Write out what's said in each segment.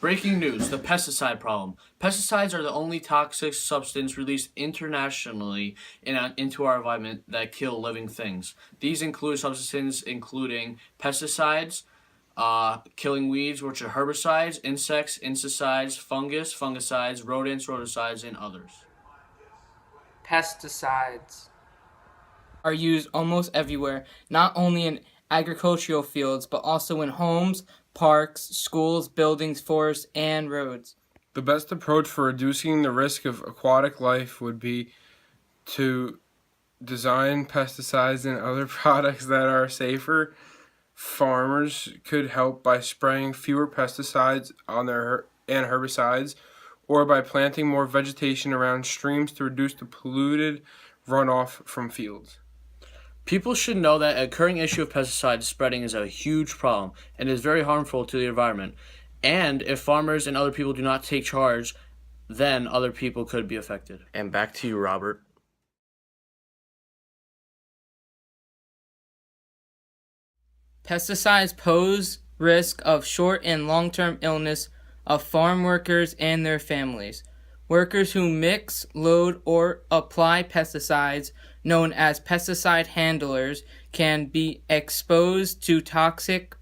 Breaking news, the pesticide problem. Pesticides are the only toxic substance released internationally into our environment that kill living things. These include substances including pesticides, killing weeds, which are herbicides, insects, insecticides, fungus, fungicides, rodents, rodenticides, and others. Pesticides are used almost everywhere, not only in agricultural fields, but also in homes, parks, schools, buildings, forests, and roads. The best approach for reducing the risk of aquatic life would be to design pesticides and other products that are safer. Farmers could help by spraying fewer pesticides on and herbicides, or by planting more vegetation around streams to reduce the polluted runoff from fields. People should know that a current issue of pesticide spreading is a huge problem and is very harmful to the environment. And if farmers and other people do not take charge, then other people could be affected. And back to you, Robert. Pesticides pose risk of short and long-term illness of farm workers and their families. Workers who mix, load, or apply pesticides, known as pesticide handlers, can be exposed to toxic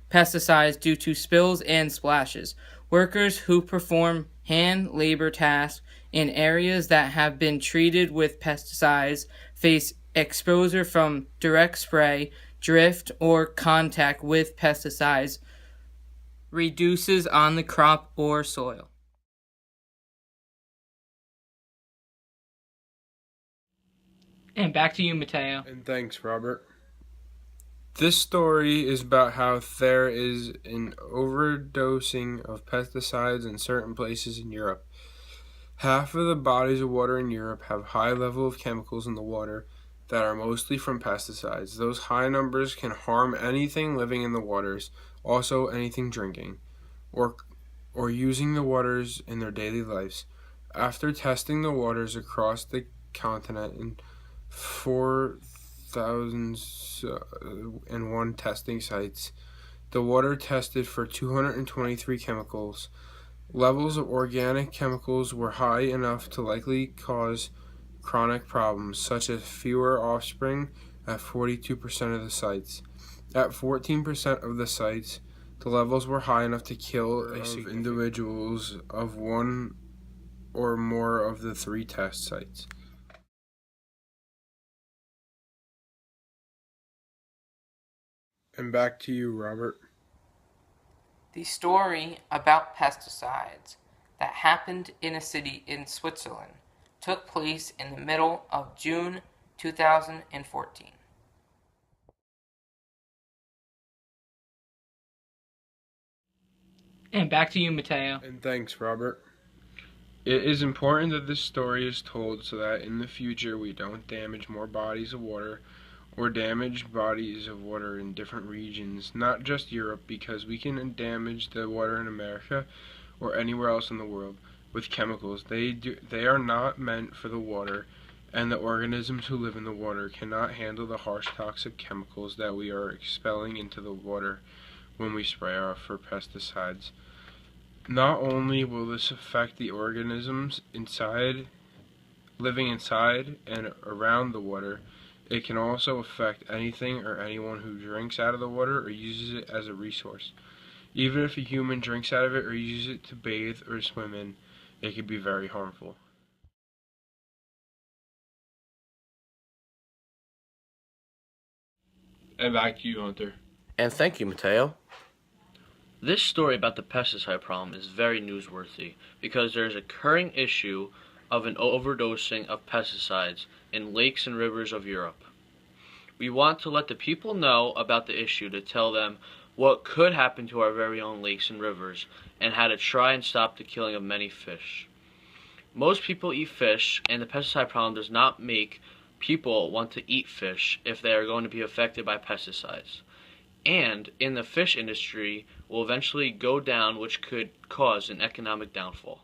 pesticides due to spills and splashes. Workers who perform hand labor tasks in areas that have been treated with pesticides face exposure from direct spray, drift, or contact with pesticides reduces on the crop or soil. And back to you, Mateo. And thanks, Robert. This story is about how there is an overdosing of pesticides in certain places in Europe. Half of the bodies of water in Europe have high level of chemicals in the water that are mostly from pesticides. Those high numbers can harm anything living in the waters, also anything drinking or using the waters in their daily lives. After testing the waters across the continent in 4,001 testing sites, the water tested for 223 chemicals. Levels of organic chemicals were high enough to likely cause chronic problems, such as fewer offspring at 42% of the sites. At 14% of the sites, the levels were high enough to kill individuals of one or more of the 3 test sites. And back to you, Robert. The story about pesticides that happened in a city in Switzerland took place in the middle of June 2014. And back to you, Mateo. And thanks, Robert. It is important that this story is told so that in the future we don't damage more bodies of water or damage bodies of water in different regions, not just Europe, because we can damage the water in America or anywhere else in the world with chemicals. They are not meant for the water, and the organisms who live in the water cannot handle the harsh toxic chemicals that we are expelling into the water when we spray off for pesticides. Not only will this affect the organisms living inside and around the water, it can also affect anything or anyone who drinks out of the water or uses it as a resource. Even if a human drinks out of it or uses it to bathe or swim in, it can be very harmful. And back to you, Hunter. And thank you, Mateo. This story about the pesticide problem is very newsworthy because there is a current issue of an overdosing of pesticides in lakes and rivers of Europe. We want to let the people know about the issue to tell them what could happen to our very own lakes and rivers and how to try and stop the killing of many fish. Most people eat fish, and the pesticide problem does not make people want to eat fish if they are going to be affected by pesticides. And in the fish industry will eventually go down, which could cause an economic downfall.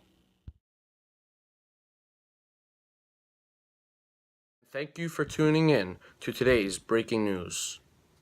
Thank you for tuning in to today's breaking news.